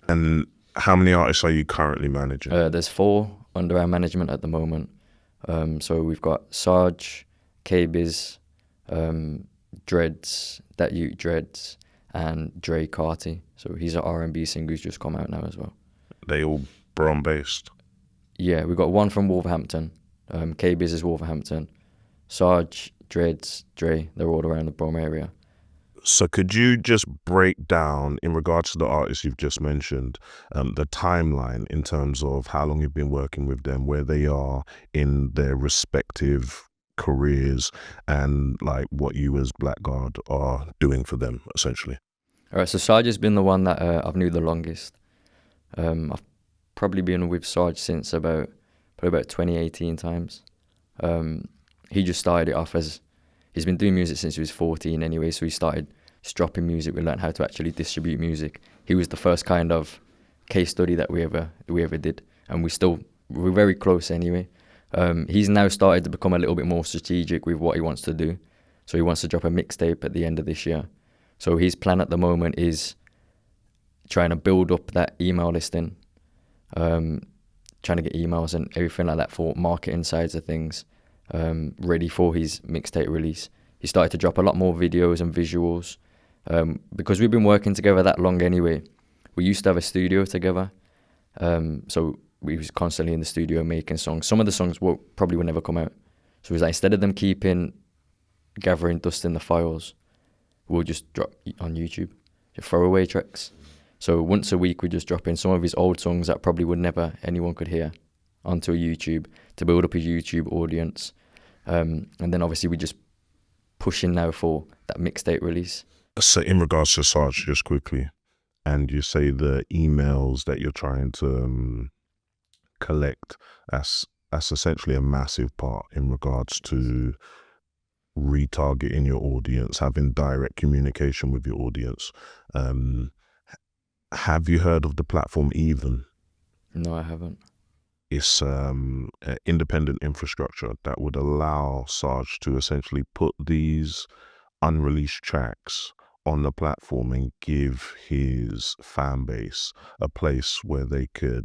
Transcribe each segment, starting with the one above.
And how many artists are you currently managing? There's 4 under our management at the moment. So we've got Sarge, K-Biz, Dreads, That You Dreads, and Dre Carty. So he's an R&B singer who's just come out now as well. They all Brom based. Yeah, we've got one from Wolverhampton. K-Biz is Wolverhampton. Sarge, Dreads, Dre, they're all around the Brom area. So could you just break down, in regards to the artists you've just mentioned, the timeline in terms of how long you've been working with them, where they are in their respective careers, and like what you as Blackguard are doing for them, essentially? All right, so Sarge has been the one that I've knew the longest. I've probably been with Sarge since probably about 2018 times. He just started it off as, he's been doing music since he was 14 anyway, so he started just dropping music. We learned how to actually distribute music. He was the first kind of case study that we ever did, and we're very close anyway. He's now started to become a little bit more strategic with what he wants to do. So he wants to drop a mixtape at the end of this year. So his plan at the moment is trying to build up that email listing, trying to get emails and everything like that for marketing sides of things, ready for his mixtape release. He started to drop a lot more videos and visuals, because we've been working together that long anyway. We used to have a studio together, so we was constantly in the studio making songs. Some of the songs probably would never come out. So it was like, instead of them gathering dust in the files, we'll just drop on YouTube, just throwaway tracks. So once a week we just drop in some of his old songs that probably would never anyone could hear onto a YouTube to build up his YouTube audience. And then obviously we just pushing now for that mixtape release. So in regards to Sarge, just quickly, and you say the emails that you're trying to collect, that's essentially a massive part in regards to retargeting your audience, having direct communication with your audience. Have you heard of the platform Even? No, I haven't. It's an independent infrastructure that would allow Sarge to essentially put these unreleased tracks on the platform and give his fan base a place where they could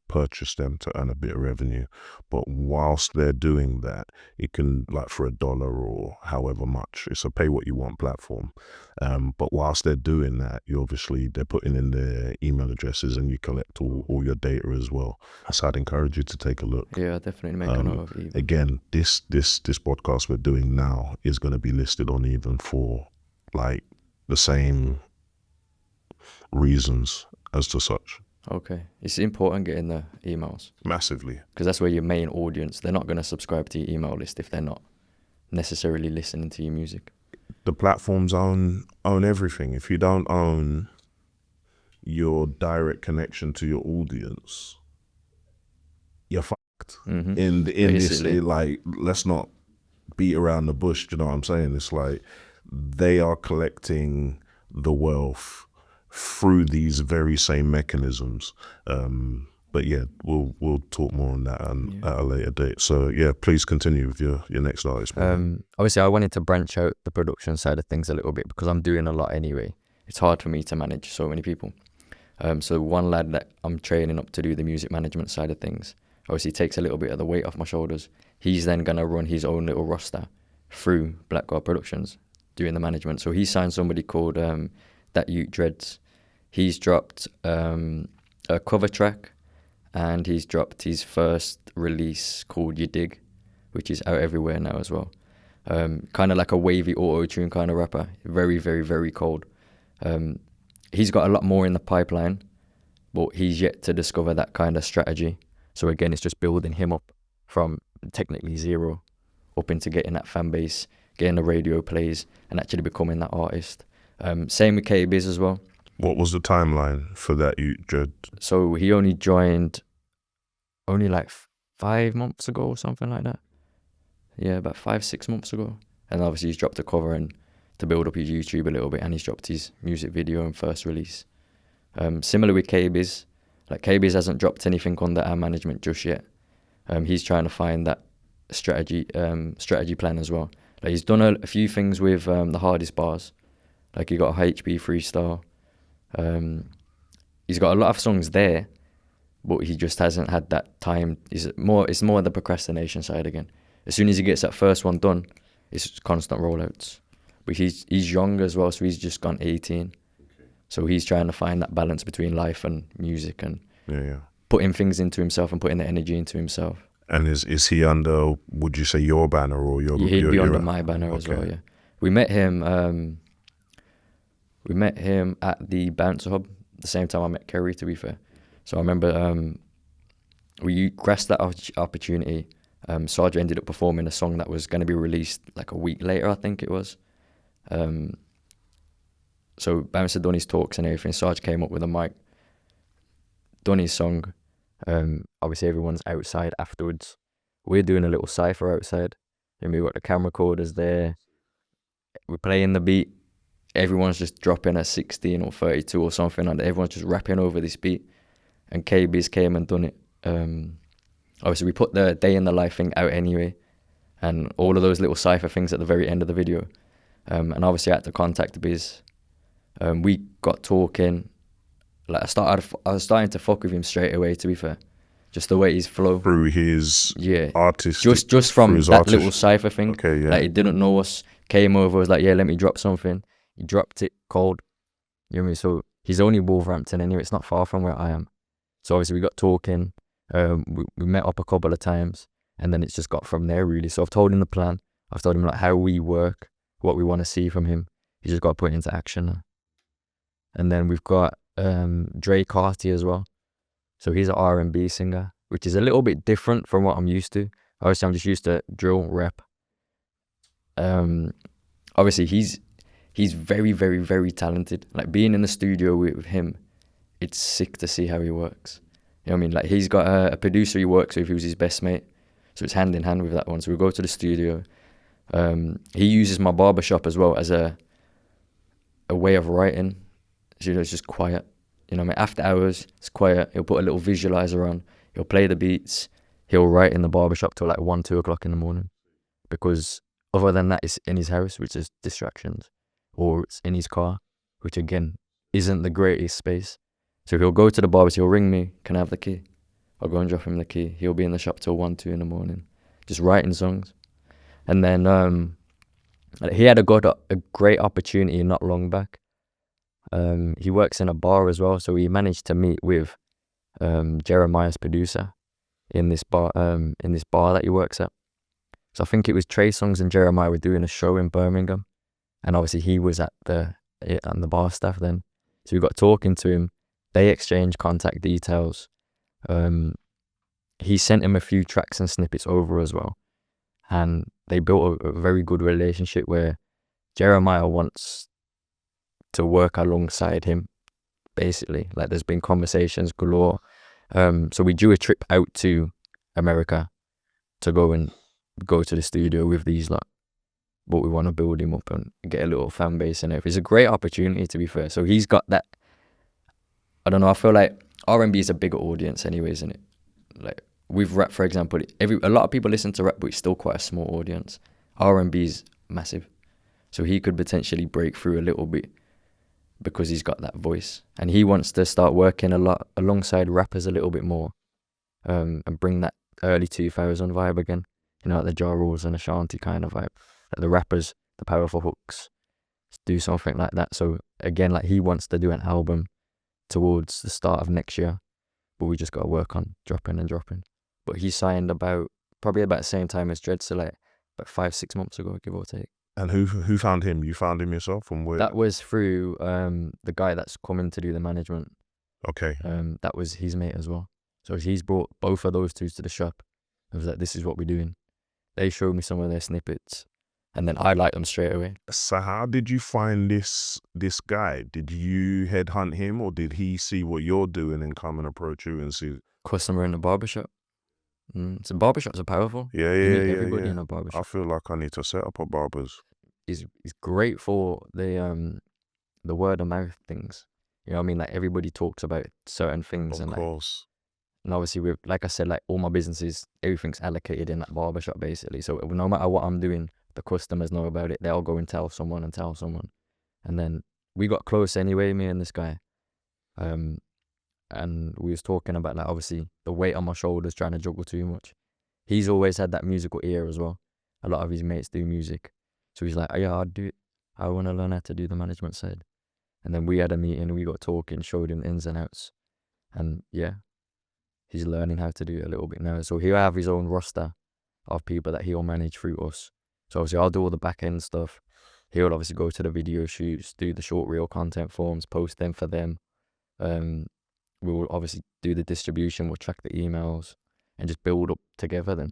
purchase them to earn a bit of revenue. But whilst they're doing that, it can, like, for $1 or however much, it's a pay what you want platform. But whilst they're doing that, they're putting in their email addresses and you collect all your data as well. So I'd encourage you to take a look. Yeah, I'll definitely make a note of Even. Again, this podcast we're doing now is going to be listed on Even for like the same reasons as to such. Okay. It's important getting the emails. Massively. Because that's where your main audience, they're not going to subscribe to your email list if they're not necessarily listening to your music. The platforms own everything. If you don't own your direct connection to your audience, you're fucked. Mm-hmm. In this, like, let's not beat around the bush, you know what I'm saying? It's like they are collecting the wealth through these very same mechanisms. But yeah, we'll talk more on that at a later date. So yeah, please continue with your next artist. Obviously, I wanted to branch out the production side of things a little bit because I'm doing a lot anyway. It's hard for me to manage so many people. So one lad that I'm training up to do the music management side of things obviously takes a little bit of the weight off my shoulders. He's then going to run his own little roster through Blackguard Productions, doing the management. So he signed somebody called That You Dreads. He's dropped a cover track, and he's dropped his first release called You Dig, which is out everywhere now as well. Kind of like a wavy auto-tune kind of rapper. Very, very, very cold. He's got a lot more in the pipeline, but he's yet to discover that kind of strategy. So again, it's just building him up from technically zero up into getting that fan base, getting the radio plays, and actually becoming that artist. Same with K-Biz as well. What was the timeline for That You Dread? So he only joined like 5 months ago or something like that. Yeah, about 5-6 months ago. And obviously he's dropped a cover and to build up his YouTube a little bit, and he's dropped his music video and first release. Similar with K-Biz. Like, K-Biz hasn't dropped anything under our management just yet. He's trying to find that strategy plan as well. Like, he's done a few things with the hardest bars. Like, he got a HB freestyle. he's got a lot of songs there, but he just hasn't had that time. It's more the procrastination side again. As soon as he gets that first one done, it's constant rollouts. But he's young as well, so he's just gone 18. So he's trying to find that balance between life and music and putting things into himself and putting the energy into himself. And is he under, would you say, your banner or your? Yeah, he'd be under my banner as well. Yeah, we met him. We met him at the Bouncer Hub the same time I met Kerry. To be fair, so I remember we grasped that opportunity. Sarge ended up performing a song that was going to be released like a week later, I think it was. So Bouncer done his talks and everything. Sarge came up with a mic, done his song. Obviously everyone's outside afterwards. We're doing a little cypher outside. And we've got the camera recorders there. We're playing the beat. Everyone's just dropping a 16 or 32 or something. And everyone's just rapping over this beat. And KB's came and done it. Obviously we put the day in the life thing out anyway. And all of those little cypher things at the very end of the video. And obviously I had to contact Biz. We got talking. Like I was starting to fuck with him straight away, to be fair. Just the way he's flow. Through his artist. Just from that little cypher thing. Okay, yeah. Like he didn't know us, came over, was like, yeah, let me drop something. He dropped it cold. You know what I mean? So he's only Wolverhampton anyway, it's not far from where I am. So obviously we got talking, we met up a couple of times, and then it's just got from there really. So I've told him the plan. I've told him like how we work, what we want to see from him. He's just got to put it into action now. And then we've got Dre Carty as well. So he's an R&B singer, which is a little bit different from what I'm used to. Obviously, I'm just used to drill, rap. Obviously, he's very, very, very talented. Like being in the studio with him, it's sick to see how he works. You know what I mean? Like he's got a producer he works with who's his best mate. So it's hand in hand with that one. So we go to the studio. He uses my barbershop as well as a way of writing. So, you know, it's just quiet. You know what I mean? After hours, it's quiet. He'll put a little visualizer on. He'll play the beats. He'll write in the barbershop till like 1, 2 o'clock in the morning. Because other than that, it's in his house, which is distractions. Or it's in his car, which again, isn't the greatest space. So he'll go to the barber, he'll ring me, can I have the key? I'll go and drop him the key. He'll be in the shop till 1, 2 in the morning. Just writing songs. And then he had a great opportunity not long back. He works in a bar as well, so he managed to meet with Jeremiah's producer in this bar that he works at. So I think it was Trey Songz and Jeremiah were doing a show in Birmingham, and obviously he was at the bar staff then. So we got talking to him. They exchanged contact details. He sent him a few tracks and snippets over as well, and they built a very good relationship where Jeremiah wants to work alongside him, basically. Like there's been conversations galore. So we drew a trip out to America to go to the studio with these lot. But we want to build him up and get a little fan base and everything. It's a great opportunity, to be fair. So he's got that. I don't know. I feel like R&B is a bigger audience, anyways, isn't it? Like with rap, for example, a lot of people listen to rap, but it's still quite a small audience. R&B is massive, so he could potentially break through a little bit because he's got that voice, and he wants to start working a lot alongside rappers a little bit more, and bring that early 2000 vibe again. You know, like the Ja Rules and Ashanti kind of vibe. Like the rappers, the powerful hooks, do something like that. So again, like he wants to do an album towards the start of next year, but we just got to work on dropping. But he signed probably about the same time as Dread, so like about 5-6 months ago, give or take. And who found him? You found him yourself from where? That was through the guy that's coming to do the management. Okay. That was his mate as well. So he's brought both of those two to the shop. I was like, this is what we're doing. They showed me some of their snippets, and then I liked them straight away. So how did you find this guy? Did you headhunt him, or did he see what you're doing and come and approach you and see? Customer in the barbershop. So barbershops are powerful. Yeah. Everybody in a barbershop. I feel like I need to set up a barber's. It's great for the word of mouth things. You know what I mean? Like everybody talks about certain things. Of course. And obviously, with, like I said, like all my businesses, everything's allocated in that barbershop basically. So no matter what I'm doing, the customers know about it. They'll go and tell someone. And then we got close anyway, me and this guy. and we was talking about like obviously the weight on my shoulders trying to juggle too much. He's always had that musical ear as well. A lot of his mates do music, so he's like, oh, yeah, I'd do it. I want to learn how to do the management side. And then we had a meeting, we got talking, showed him the ins and outs, and yeah, he's learning how to do it a little bit now. So he'll have his own roster of people that he'll manage through us. So obviously I'll do all the back end stuff. He'll obviously go to the video shoots, do the short reel content forms, post them for them. We'll obviously do the distribution, we'll track the emails and just build up together then.